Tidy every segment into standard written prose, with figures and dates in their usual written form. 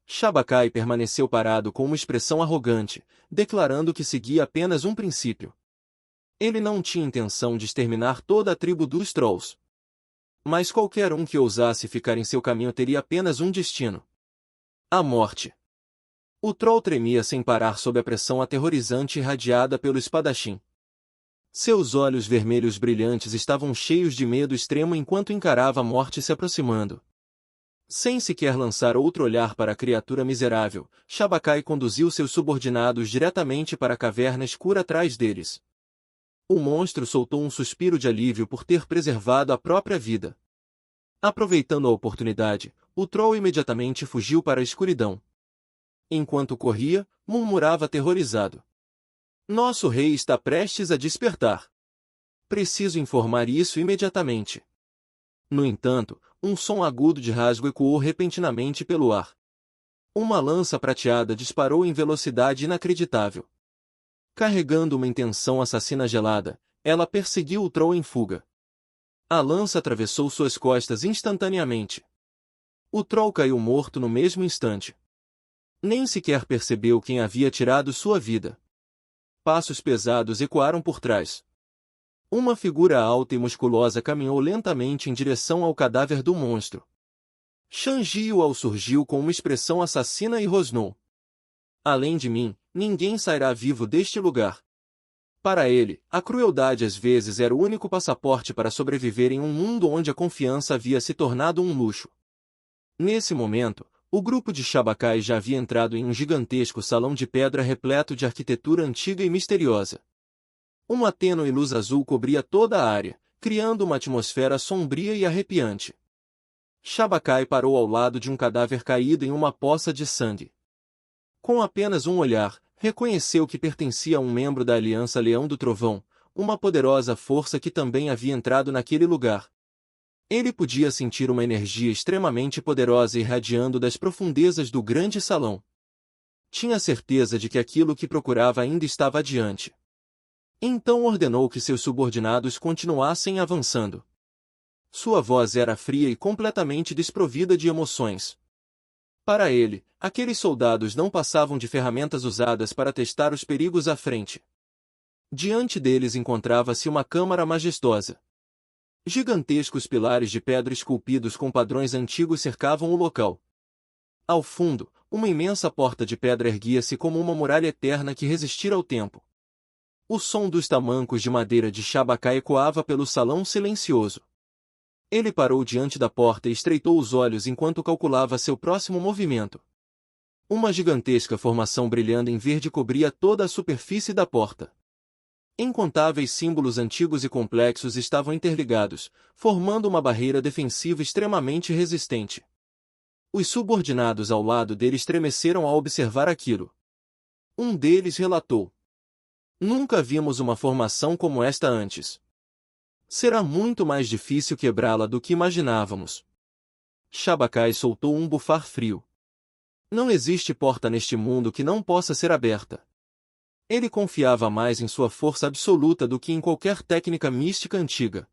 Shabakai permaneceu parado com uma expressão arrogante, declarando que seguia apenas um princípio. Ele não tinha intenção de exterminar toda a tribo dos Trolls. Mas qualquer um que ousasse ficar em seu caminho teria apenas um destino: a morte. O Troll tremia sem parar sob a pressão aterrorizante irradiada pelo espadachim. Seus olhos vermelhos brilhantes estavam cheios de medo extremo enquanto encarava a morte se aproximando. Sem sequer lançar outro olhar para a criatura miserável, Shabakai conduziu seus subordinados diretamente para a caverna escura atrás deles. O monstro soltou um suspiro de alívio por ter preservado a própria vida. Aproveitando a oportunidade, o Troll imediatamente fugiu para a escuridão. Enquanto corria, murmurava aterrorizado: "Nosso rei está prestes a despertar. Preciso informar isso imediatamente." No entanto, um som agudo de rasgo ecoou repentinamente pelo ar. Uma lança prateada disparou em velocidade inacreditável. Carregando uma intenção assassina gelada, ela perseguiu o Troll em fuga. A lança atravessou suas costas instantaneamente. O Troll caiu morto no mesmo instante. Nem sequer percebeu quem havia tirado sua vida. Passos pesados ecoaram por trás. Uma figura alta e musculosa caminhou lentamente em direção ao cadáver do monstro. Shanji Yuao surgiu com uma expressão assassina e rosnou: "Além de mim, ninguém sairá vivo deste lugar." Para ele, a crueldade às vezes era o único passaporte para sobreviver em um mundo onde a confiança havia se tornado um luxo. Nesse momento, o grupo de Shabakai já havia entrado em um gigantesco salão de pedra repleto de arquitetura antiga e misteriosa. Uma tênue luz azul cobria toda a área, criando uma atmosfera sombria e arrepiante. Shabakai parou ao lado de um cadáver caído em uma poça de sangue. Com apenas um olhar, reconheceu que pertencia a um membro da Aliança Leão do Trovão, uma poderosa força que também havia entrado naquele lugar. Ele podia sentir uma energia extremamente poderosa irradiando das profundezas do grande salão. Tinha certeza de que aquilo que procurava ainda estava adiante. Então ordenou que seus subordinados continuassem avançando. Sua voz era fria e completamente desprovida de emoções. Para ele, aqueles soldados não passavam de ferramentas usadas para testar os perigos à frente. Diante deles encontrava-se uma câmara majestosa. Gigantescos pilares de pedra esculpidos com padrões antigos cercavam o local. Ao fundo, uma imensa porta de pedra erguia-se como uma muralha eterna que resistira ao tempo. O som dos tamancos de madeira de Shabakai ecoava pelo salão silencioso. Ele parou diante da porta e estreitou os olhos enquanto calculava seu próximo movimento. Uma gigantesca formação brilhando em verde cobria toda a superfície da porta. Incontáveis símbolos antigos e complexos estavam interligados, formando uma barreira defensiva extremamente resistente. Os subordinados ao lado dele estremeceram ao observar aquilo. Um deles relatou: "Nunca vimos uma formação como esta antes. Será muito mais difícil quebrá-la do que imaginávamos." Shabakai soltou um bufar frio. Não existe porta neste mundo que não possa ser aberta. Ele confiava mais em sua força absoluta do que em qualquer técnica mística antiga.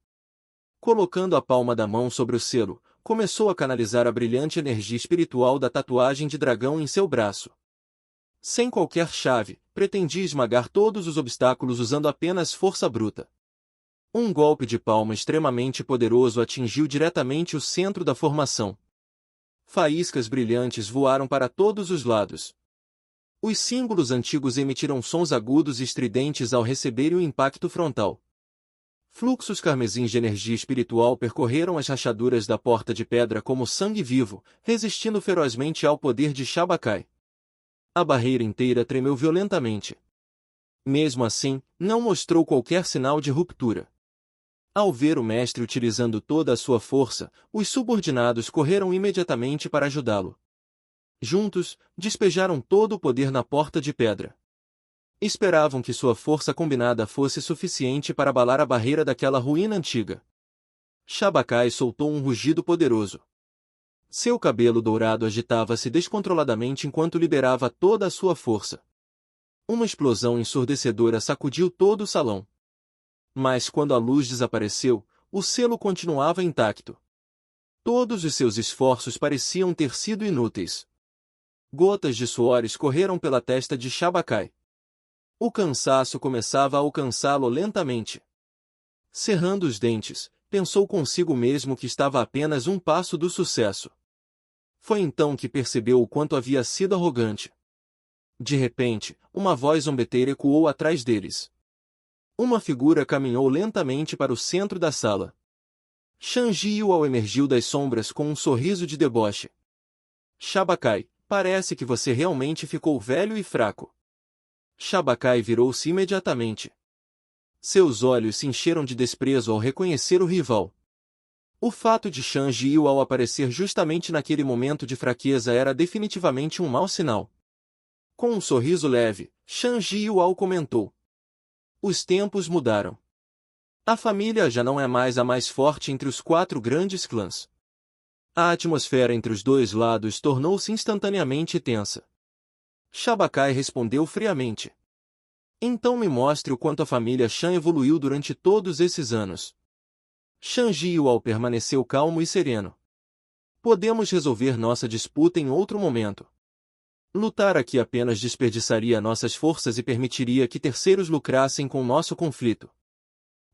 Colocando a palma da mão sobre o selo, começou a canalizar a brilhante energia espiritual da tatuagem de dragão em seu braço. Sem qualquer chave, pretendia esmagar todos os obstáculos usando apenas força bruta. Um golpe de palma extremamente poderoso atingiu diretamente o centro da formação. Faíscas brilhantes voaram para todos os lados. Os símbolos antigos emitiram sons agudos e estridentes ao receberem o impacto frontal. Fluxos carmesins de energia espiritual percorreram as rachaduras da porta de pedra como sangue vivo, resistindo ferozmente ao poder de Shabakai. A barreira inteira tremeu violentamente. Mesmo assim, não mostrou qualquer sinal de ruptura. Ao ver o mestre utilizando toda a sua força, os subordinados correram imediatamente para ajudá-lo. Juntos, despejaram todo o poder na porta de pedra. Esperavam que sua força combinada fosse suficiente para abalar a barreira daquela ruína antiga. Shabakai soltou um rugido poderoso. Seu cabelo dourado agitava-se descontroladamente enquanto liberava toda a sua força. Uma explosão ensurdecedora sacudiu todo o salão. Mas quando a luz desapareceu, o selo continuava intacto. Todos os seus esforços pareciam ter sido inúteis. Gotas de suor escorreram pela testa de Shabakai. O cansaço começava a alcançá-lo lentamente. Cerrando os dentes, pensou consigo mesmo que estava a apenas um passo do sucesso. Foi então que percebeu o quanto havia sido arrogante. De repente, uma voz zombeteira ecoou atrás deles. Uma figura caminhou lentamente para o centro da sala. Shanji Yuao emergiu das sombras com um sorriso de deboche. Shabakai, parece que você realmente ficou velho e fraco. Shabakai virou-se imediatamente. Seus olhos se encheram de desprezo ao reconhecer o rival. O fato de Shanji Yuao aparecer justamente naquele momento de fraqueza era definitivamente um mau sinal. Com um sorriso leve, Shanji Yuao comentou. Os tempos mudaram. A família já não é mais a mais forte entre os 4 grandes clãs. A atmosfera entre os dois lados tornou-se instantaneamente tensa. Shabakai respondeu friamente. Então me mostre o quanto a família Shan evoluiu durante todos esses anos. Shanji Yuao permaneceu calmo e sereno. Podemos resolver nossa disputa em outro momento. Lutar aqui apenas desperdiçaria nossas forças e permitiria que terceiros lucrassem com nosso conflito.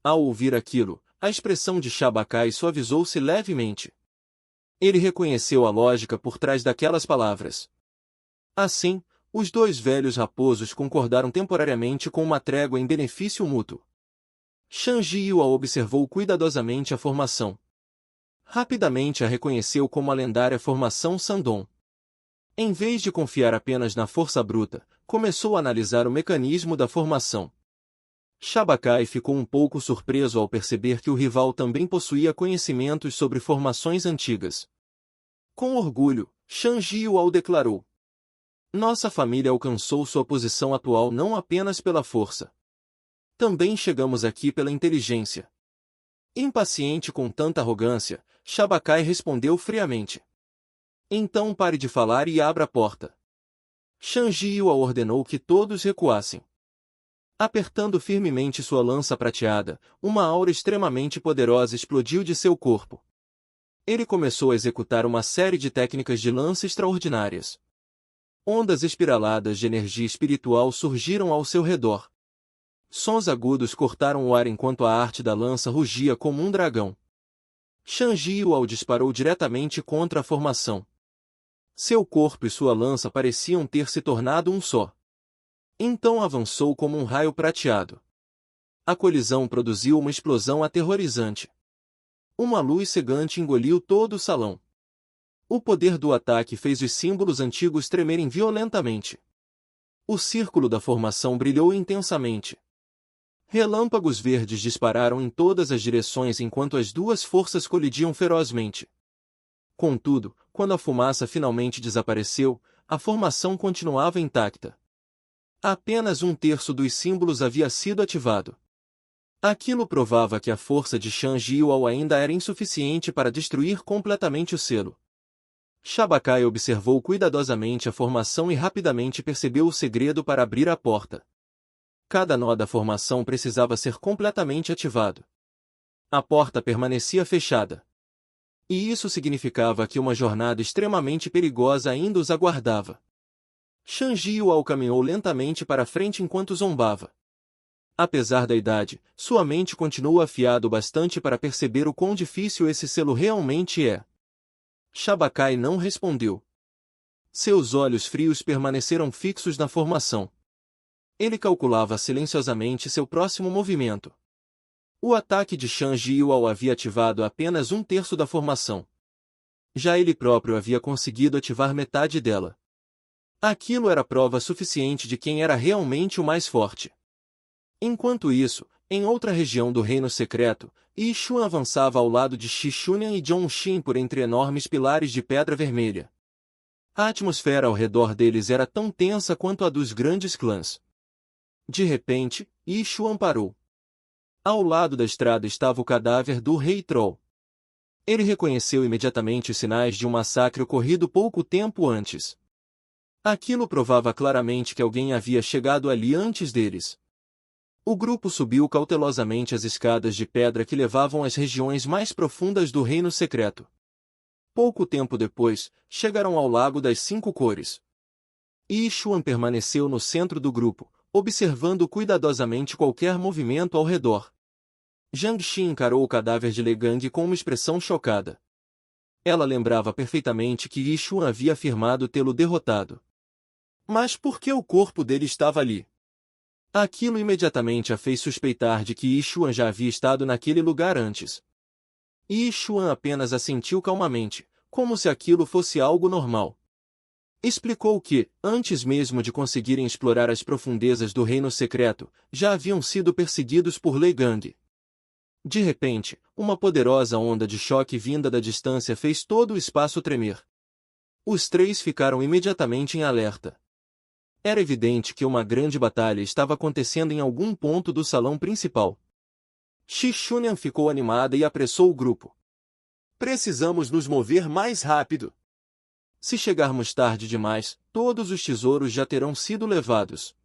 Ao ouvir aquilo, a expressão de Shabakai suavizou-se levemente. Ele reconheceu a lógica por trás daquelas palavras. Assim, os 2 velhos raposos concordaram temporariamente com uma trégua em benefício mútuo. Shanji Yuao observou cuidadosamente a formação. Rapidamente a reconheceu como a lendária formação Sandong. Em vez de confiar apenas na força bruta, começou a analisar o mecanismo da formação. Shabakai ficou um pouco surpreso ao perceber que o rival também possuía conhecimentos sobre formações antigas. Com orgulho, Shanji Yuao declarou. Nossa família alcançou sua posição atual não apenas pela força. Também chegamos aqui pela inteligência. Impaciente com tanta arrogância, Shabakai respondeu friamente. Então pare de falar e abra a porta. Shanji Yuao ordenou que todos recuassem. Apertando firmemente sua lança prateada, uma aura extremamente poderosa explodiu de seu corpo. Ele começou a executar uma série de técnicas de lança extraordinárias. Ondas espiraladas de energia espiritual surgiram ao seu redor. Sons agudos cortaram o ar enquanto a arte da lança rugia como um dragão. Shanji Yuao disparou diretamente contra a formação. Seu corpo e sua lança pareciam ter se tornado um só. Então avançou como um raio prateado. A colisão produziu uma explosão aterrorizante. Uma luz cegante engoliu todo o salão. O poder do ataque fez os símbolos antigos tremerem violentamente. O círculo da formação brilhou intensamente. Relâmpagos verdes dispararam em todas as direções enquanto as 2 forças colidiam ferozmente. Contudo, quando a fumaça finalmente desapareceu, a formação continuava intacta. Apenas 1/3 dos símbolos havia sido ativado. Aquilo provava que a força de Shanji Yuao ainda era insuficiente para destruir completamente o selo. Shabakai observou cuidadosamente a formação e rapidamente percebeu o segredo para abrir a porta. Cada nó da formação precisava ser completamente ativado. A porta permanecia fechada. E isso significava que uma jornada extremamente perigosa ainda os aguardava. Shanji Yuao caminhou lentamente para frente enquanto zombava. Apesar da idade, sua mente continuou afiada o bastante para perceber o quão difícil esse selo realmente é. Shabakai não respondeu. Seus olhos frios permaneceram fixos na formação. Ele calculava silenciosamente seu próximo movimento. O ataque de Shanji Yuao havia ativado apenas 1/3 da formação. Já ele próprio havia conseguido ativar metade dela. Aquilo era prova suficiente de quem era realmente o mais forte. Enquanto isso, em outra região do Reino Secreto, Yi Xuan avançava ao lado de Shi Shunyan e Zhong Xin por entre enormes pilares de pedra vermelha. A atmosfera ao redor deles era tão tensa quanto a dos grandes clãs. De repente, Yi Xuan parou. Ao lado da estrada estava o cadáver do Rei Troll. Ele reconheceu imediatamente os sinais de um massacre ocorrido pouco tempo antes. Aquilo provava claramente que alguém havia chegado ali antes deles. O grupo subiu cautelosamente as escadas de pedra que levavam às regiões mais profundas do Reino Secreto. Pouco tempo depois, chegaram ao Lago das 5 Cores. Yi Xuan permaneceu no centro do grupo, observando cuidadosamente qualquer movimento ao redor. Zhang Xin encarou o cadáver de Lei Gang com uma expressão chocada. Ela lembrava perfeitamente que Yi Xuan havia afirmado tê-lo derrotado. Mas por que o corpo dele estava ali? Aquilo imediatamente a fez suspeitar de que Yi Xuan já havia estado naquele lugar antes. Yi Xuan apenas assentiu calmamente, como se aquilo fosse algo normal. Explicou que, antes mesmo de conseguirem explorar as profundezas do reino secreto, já haviam sido perseguidos por Lei Gang. De repente, uma poderosa onda de choque vinda da distância fez todo o espaço tremer. Os três ficaram imediatamente em alerta. Era evidente que uma grande batalha estava acontecendo em algum ponto do salão principal. Shi Shunyan ficou animada e apressou o grupo. Precisamos nos mover mais rápido. Se chegarmos tarde demais, todos os tesouros já terão sido levados.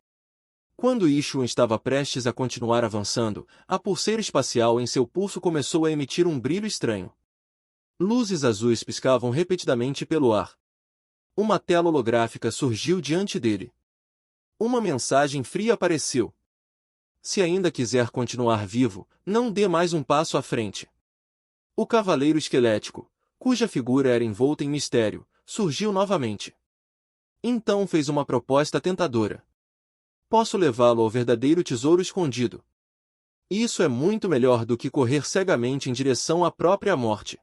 Quando Yi Xuan estava prestes a continuar avançando, a pulseira espacial em seu pulso começou a emitir um brilho estranho. Luzes azuis piscavam repetidamente pelo ar. Uma tela holográfica surgiu diante dele. Uma mensagem fria apareceu. Se ainda quiser continuar vivo, não dê mais um passo à frente. O cavaleiro esquelético, cuja figura era envolta em mistério, surgiu novamente. Então fez uma proposta tentadora. Posso levá-lo ao verdadeiro tesouro escondido. Isso é muito melhor do que correr cegamente em direção à própria morte.